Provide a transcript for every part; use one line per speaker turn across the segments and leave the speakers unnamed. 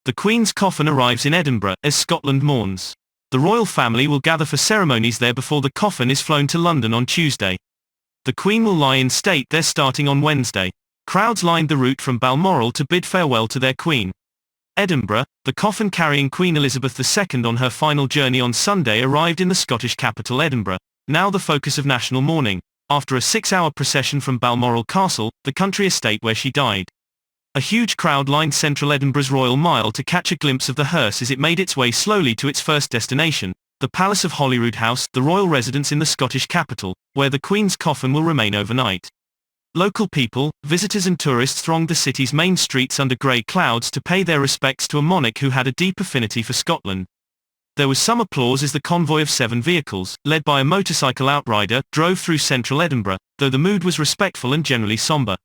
The Queen's coffin arrives in Edinburgh as Scotland mourns. The royal family will gather for ceremonies there before the coffin is flown to London on Tuesday. The Queen will lie in state there starting on Wednesday. Crowds lined the route from Balmoral to bid farewell to their Queen. Edinburgh, the coffin carrying Queen Elizabeth II on her final journey on Sunday arrived in the Scottish capital Edinburgh, now the focus of national mourning, after a 6-hour procession from Balmoral Castle, the country estate where she died. A huge crowd lined central Edinburgh's Royal Mile to catch a glimpse of the hearse as it made its way slowly to its first destination, the Palace of Holyrood House, the royal residence in the Scottish capital, where the Queen's coffin will remain overnight. Local people, visitors and tourists thronged the city's main streets under grey clouds to pay their respects to a monarch who had a deep affinity for Scotland. There was some applause as the convoy of 7 vehicles, led by a motorcycle outrider, drove through central Edinburgh, though the mood was respectful and generally sombre.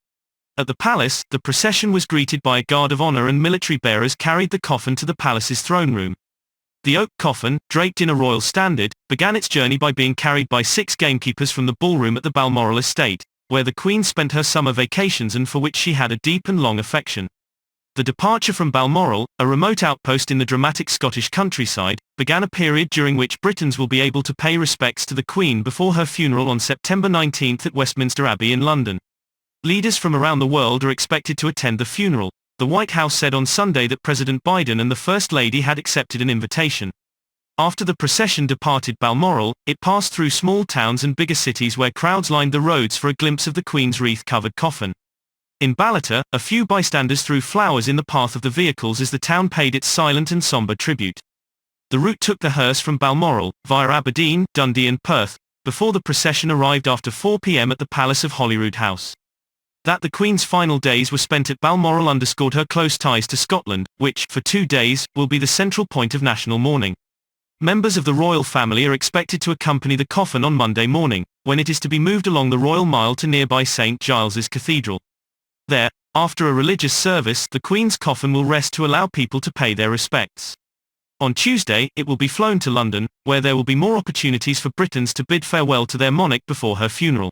At the palace, the procession was greeted by a guard of honour and military bearers carried the coffin to the palace's throne room. The oak coffin, draped in a royal standard, began its journey by being carried by 6 gamekeepers from the ballroom at the Balmoral estate, where the Queen spent her summer vacations and for which she had a deep and long affection. The departure from Balmoral, a remote outpost in the dramatic Scottish countryside, began a period during which Britons will be able to pay respects to the Queen before her funeral on September 19 at Westminster Abbey in London. Leaders from around the world are expected to attend the funeral. The White House said on Sunday that President Biden and the First Lady had accepted an invitation. After the procession departed Balmoral, it passed through small towns and bigger cities where crowds lined the roads for a glimpse of the Queen's wreath-covered coffin. In Ballater, a few bystanders threw flowers in the path of the vehicles as the town paid its silent and sombre tribute. The route took the hearse from Balmoral, via Aberdeen, Dundee and Perth, before the procession arrived after 4 p.m. at the Palace of Holyrood House. That the Queen's final days were spent at Balmoral underscored her close ties to Scotland, which, for 2 days, will be the central point of national mourning. Members of the royal family are expected to accompany the coffin on Monday morning, when it is to be moved along the Royal Mile to nearby St. Giles's Cathedral. There, after a religious service, the Queen's coffin will rest to allow people to pay their respects. On Tuesday, it will be flown to London, where there will be more opportunities for Britons to bid farewell to their monarch before her funeral.